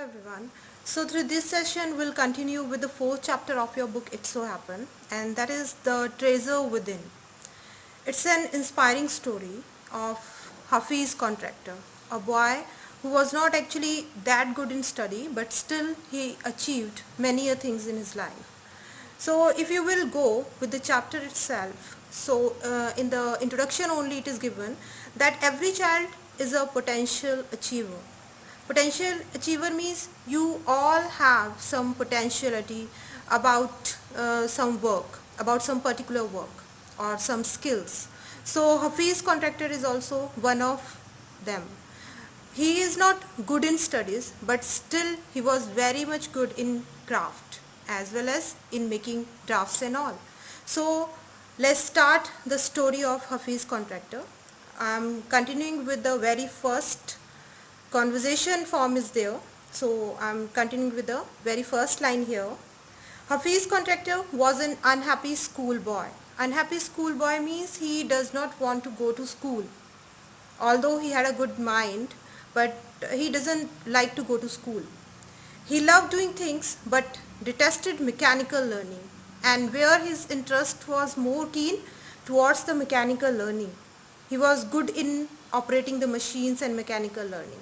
everyone. So through this session we'll continue with the fourth chapter of your book It So Happened, and that is The Treasure Within. It's an inspiring story of Hafiz Contractor, a boy who was not actually that good in study, but still he achieved many things in his life. So if you will go with the chapter itself, in the introduction only it is given that every child is a potential achiever. Potential achiever means you all have some potentiality about some work, about some particular work or some skills. So Hafiz Contractor is also one of them. He is not good in studies, but still he was very much good in craft as well as in making drafts and all. So let's start the story of Hafiz Contractor. I'm continuing with the very first conversation form is there. So I'm continuing with the very first line here. Hafiz Contractor was an unhappy schoolboy. Unhappy schoolboy means he does not want to go to school. Although he had a good mind, but he doesn't like to go to school. He loved doing things but detested mechanical learning, and where his interest was more keen towards the mechanical learning. He was good in operating the machines and mechanical learning.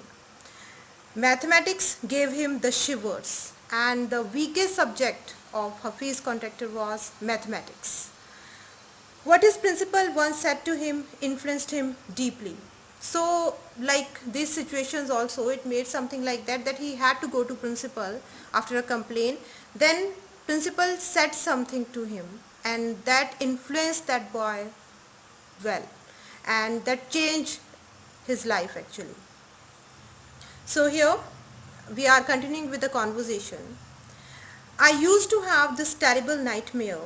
Mathematics gave him the shivers, and the weakest subject of Hafiz Contractor was mathematics. What his principal once said to him influenced him deeply. So like these situations also, it made something like that he had to go to principal after a complaint. Then principal said something to him, and that influenced that boy well, and that changed his life actually. So here we are continuing with the conversation. I used to have this terrible nightmare.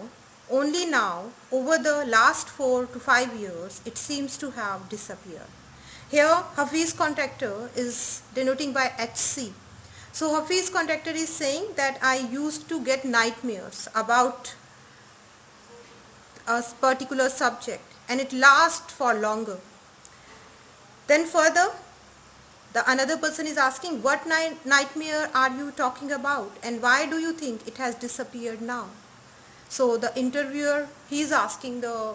Only now, over the last 4 to 5 years, it seems to have disappeared. Here, Hafiz Contractor is denoting by HC. So Hafiz Contractor is saying that I used to get nightmares about a particular subject, and it lasts for longer. Then further, the another person is asking, what nightmare are you talking about, and why do you think it has disappeared now? So the interviewer, he is asking the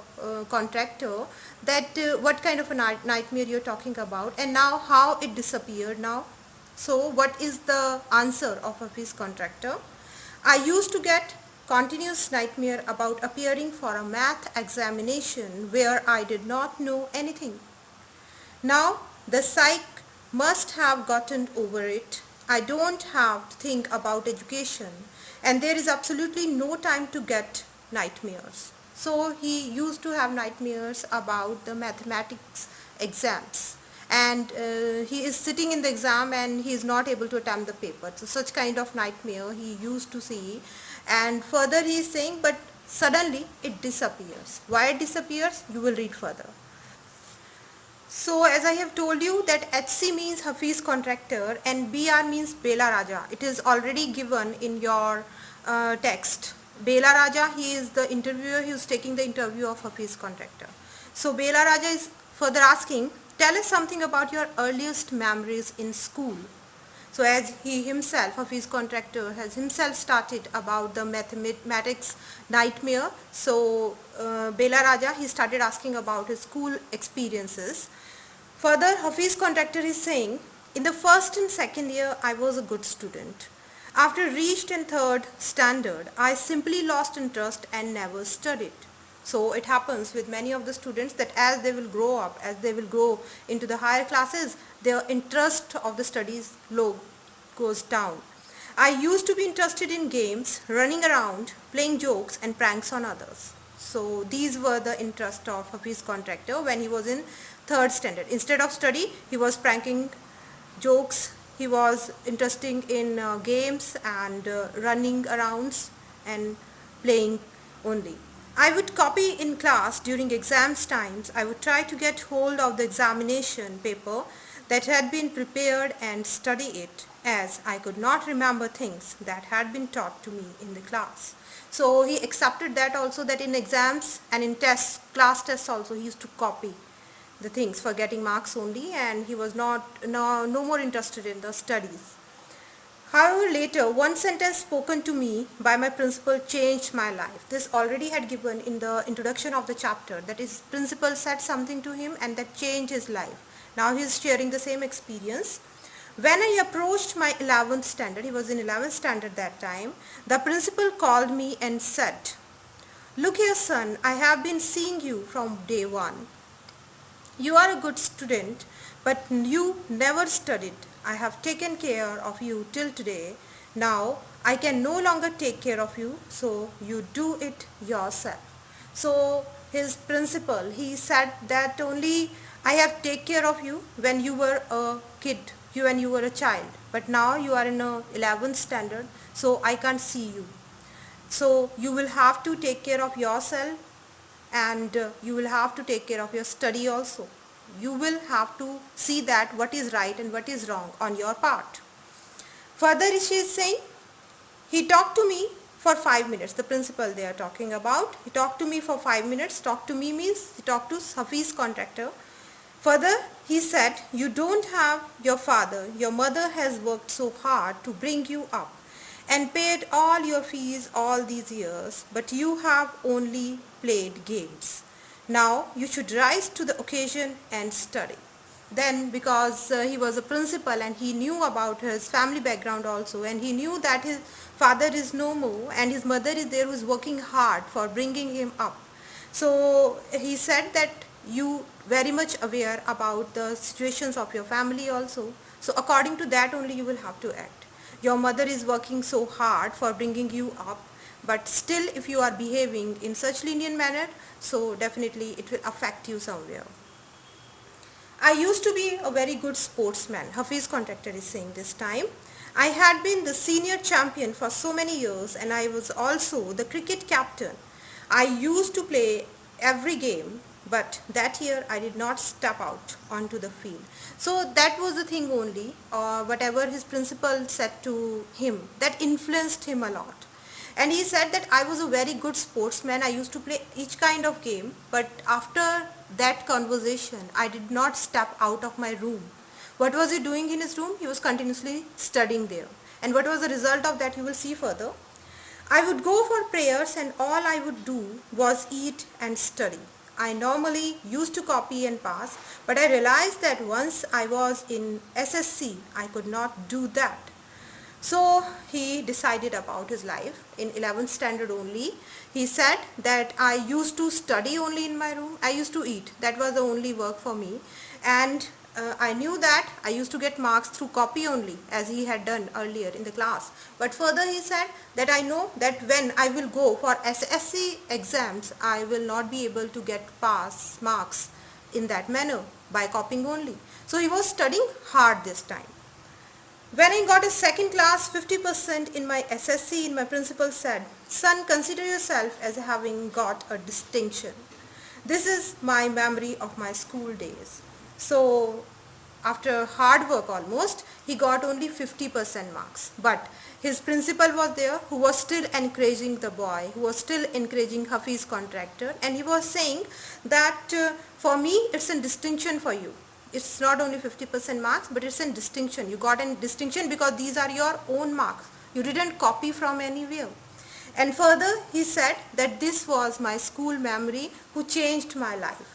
contractor that what kind of a nightmare you're talking about, and now how it disappeared now. So what is the answer of Hafiz Contractor? I used to get continuous nightmare about appearing for a math examination where I did not know anything. Now the psych must have gotten over it. I don't have to think about education, and there is absolutely no time to get nightmares. So he used to have nightmares about the mathematics exams, and he is sitting in the exam and he is not able to attempt the paper. So such kind of nightmare he used to see, and further he is saying, but suddenly it disappears. Why it disappears? You will read further. So as I have told you that HC means Hafiz Contractor and BR means Bela Raja. It is already given in your text. Bela Raja, he is the interviewer, he is taking the interview of Hafiz Contractor. So Bela Raja is further asking, tell us something about your earliest memories in school. So as he himself, Hafiz Contractor, has himself started about the mathematics nightmare. So Bela Raja, he started asking about his school experiences. Further, Hafiz Contractor is saying, in the first and second year, I was a good student. After reached in third standard, I simply lost interest and never studied. So it happens with many of the students that as they will grow up, as they will grow into the higher classes, their interest of the studies goes down. I used to be interested in games, running around, playing jokes and pranks on others. So these were the interests of Hafiz Contractor when he was in third standard. Instead of study, he was pranking jokes, he was interested in games and running around and playing only. I would copy in class during exams times. I would try to get hold of the examination paper that had been prepared and study it, as I could not remember things that had been taught to me in the class. So he accepted that also, that in exams and in tests, class tests also, he used to copy the things for getting marks only, and he was no more interested in the studies. However, later, one sentence spoken to me by my principal changed my life. This already had given in the introduction of the chapter, that his principal said something to him and that changed his life. Now he is sharing the same experience. When I approached my 11th standard, he was in 11th standard that time, the principal called me and said, "Look here son, I have been seeing you from day one. You are a good student, but you never studied. I have taken care of you till today. Now I can no longer take care of you, so you do it yourself." So his principal, he said that only I have take care of you when you were a kid, when you were a child, but now you are in a 11th standard, so I can't see you. So you will have to take care of yourself, and you will have to take care of your study also. You will have to see that what is right and what is wrong on your part. Further, she is saying, he talked to me for 5 minutes. The principal they are talking about. He talked to me for 5 minutes. Talk to me means he talked to Hafiz contractor. Further, he said, "You don't have your father. Your mother has worked so hard to bring you up and paid all your fees all these years, but you have only played games. Now you should rise to the occasion and study." Then, because he was a principal and he knew about his family background also, and he knew that his father is no more and his mother is there who is working hard for bringing him up. So he said that you very much aware about the situations of your family also. So according to that only you will have to act. Your mother is working so hard for bringing you up, but still if you are behaving in such lenient manner, so definitely it will affect you somewhere. I used to be a very good sportsman, Hafiz contractor is saying this time. I had been the senior champion for so many years, and I was also the cricket captain. I used to play every game, but that year I did not step out onto the field. So that was the thing only, or whatever his principal said to him, that influenced him a lot. And he said that I was a very good sportsman. I used to play each kind of game, but after that conversation, I did not step out of my room. What was he doing in his room? He was continuously studying there. And what was the result of that? You will see further. I would go for prayers and all I would do was eat and study. I normally used to copy and pass, but I realized that once I was in SSC, I could not do that. So he decided about his life in 11th standard only. He said that I used to study only in my room. I used to eat. That was the only work for me. And I knew that I used to get marks through copy only, as he had done earlier in the class. But further he said that I know that when I will go for SSC exams, I will not be able to get pass marks in that manner by copying only. So he was studying hard this time. When I got a second class 50% in my SSC, my principal said, "Son, consider yourself as having got a distinction." This is my memory of my school days. So after hard work almost, he got only 50% marks. But his principal was there who was still encouraging the boy, who was still encouraging Hafiz contractor, and he was saying that for me it's a distinction for you. It's not only 50% marks, but it's a distinction. You got a distinction because these are your own marks. You didn't copy from anywhere. And further, he said that this was my school memory who changed my life.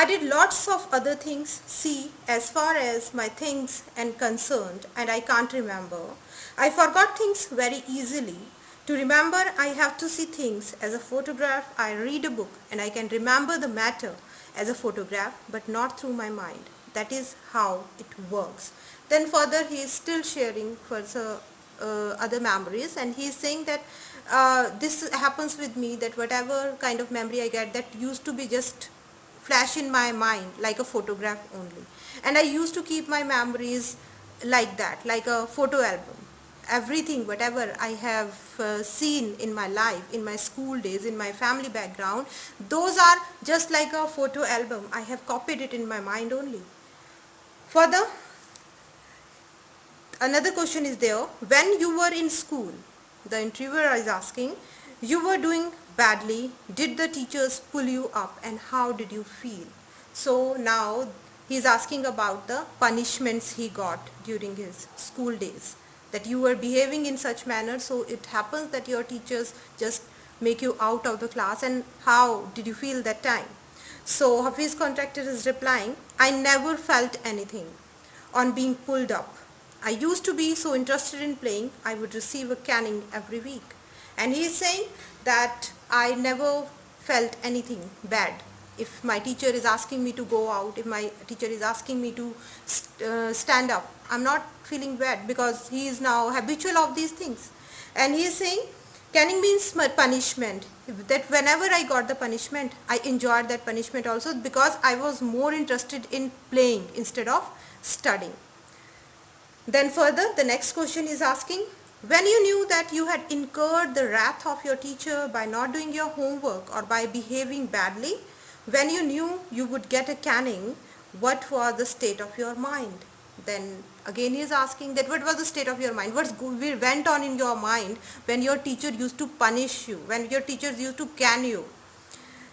I did lots of other things, see, as far as my things and concerned, and I can't remember. I forgot things very easily. To remember, I have to see things as a photograph. I read a book and I can remember the matter as a photograph, but not through my mind. That is how it works. Then further he is still sharing further other memories, and he is saying that this happens with me, that whatever kind of memory I get, that used to be just flash in my mind like a photograph only, and I used to keep my memories like that, like a photo album. Everything whatever I have seen in my life, in my school days, in my family background, those are just like a photo album. I have copied it in my mind only. Further, another question is there. When you were in school, the interviewer is asking, you were doing badly, did the teachers pull you up and how did you feel? So now he is asking about the punishments he got during his school days, that you were behaving in such manner, so it happens that your teachers just make you out of the class, and how did you feel that time? So Hafiz contractor is replying, I never felt anything on being pulled up. I used to be so interested in playing, I would receive a caning every week. And he is saying that I never felt anything bad. If my teacher is asking me to go out, if my teacher is asking me to stand up, I'm not feeling bad because he is now habitual of these things. And he is saying caning means punishment, that whenever I got the punishment, I enjoyed that punishment also because I was more interested in playing instead of studying. Then further, the next question is asking, when you knew that you had incurred the wrath of your teacher by not doing your homework or by behaving badly, when you knew you would get a caning, what was the state of your mind? Then again he is asking that what was the state of your mind? What went on in your mind when your teacher used to punish you, when your teachers used to can you?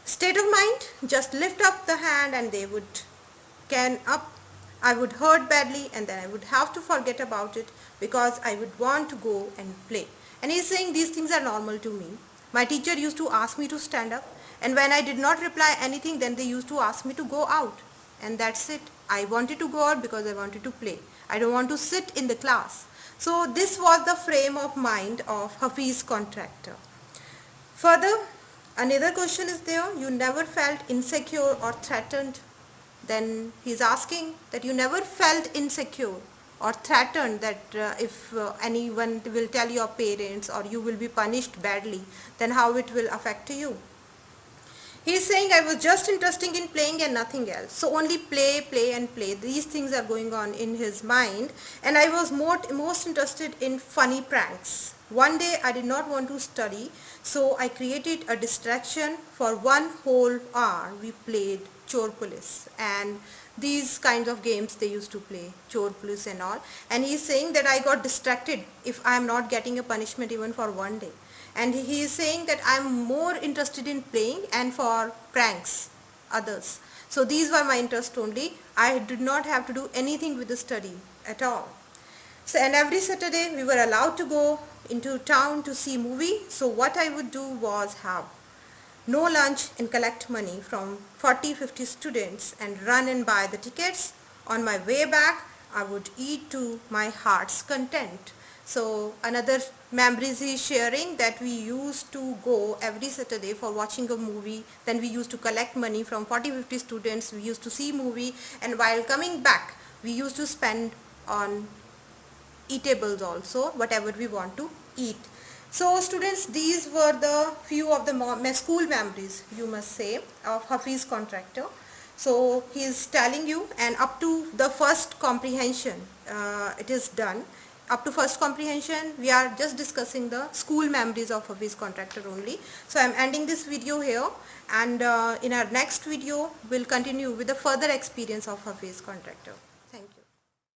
State of mind, just lift up the hand and they would can up. I would hurt badly and then I would have to forget about it because I would want to go and play. And he is saying these things are normal to me. My teacher used to ask me to stand up, and when I did not reply anything, then they used to ask me to go out, and that's it. I wanted to go out because I wanted to play. I don't want to sit in the class. So this was the frame of mind of Hafiz contractor. Further, another question is there, you never felt insecure or threatened? Then he is asking that you never felt insecure or threatened that if anyone will tell your parents or you will be punished badly, then how it will affect you. He is saying I was just interested in playing and nothing else. So only play, play and play. These things are going on in his mind, and I was most interested in funny pranks. One day I did not want to study, so I created a distraction. For 1 whole hour we played Chor Police, and these kinds of games they used to play, Chor Police and all. And he is saying that I got distracted if I am not getting a punishment even for one day. And he is saying that I am more interested in playing and for pranks others. So these were my interests only. I did not have to do anything with the study at all. So, and every Saturday we were allowed to go into town to see movie. So what I would do was have no lunch and collect money from 40-50 students and run and buy the tickets. On my way back, I would eat to my heart's content. So another memories he is sharing, that we used to go every Saturday for watching a movie. Then we used to collect money from 40-50 students. We used to see movie, and while coming back, we used to spend on eatables also, whatever we want to eat. So students, these were the few of the school memories, you must say, of Hafiz contractor. So he is telling you, and up to the first comprehension it is done. Up to first comprehension we are just discussing the school memories of Hafiz contractor only. So I am ending this video here, and in our next video we'll continue with the further experience of Hafiz contractor.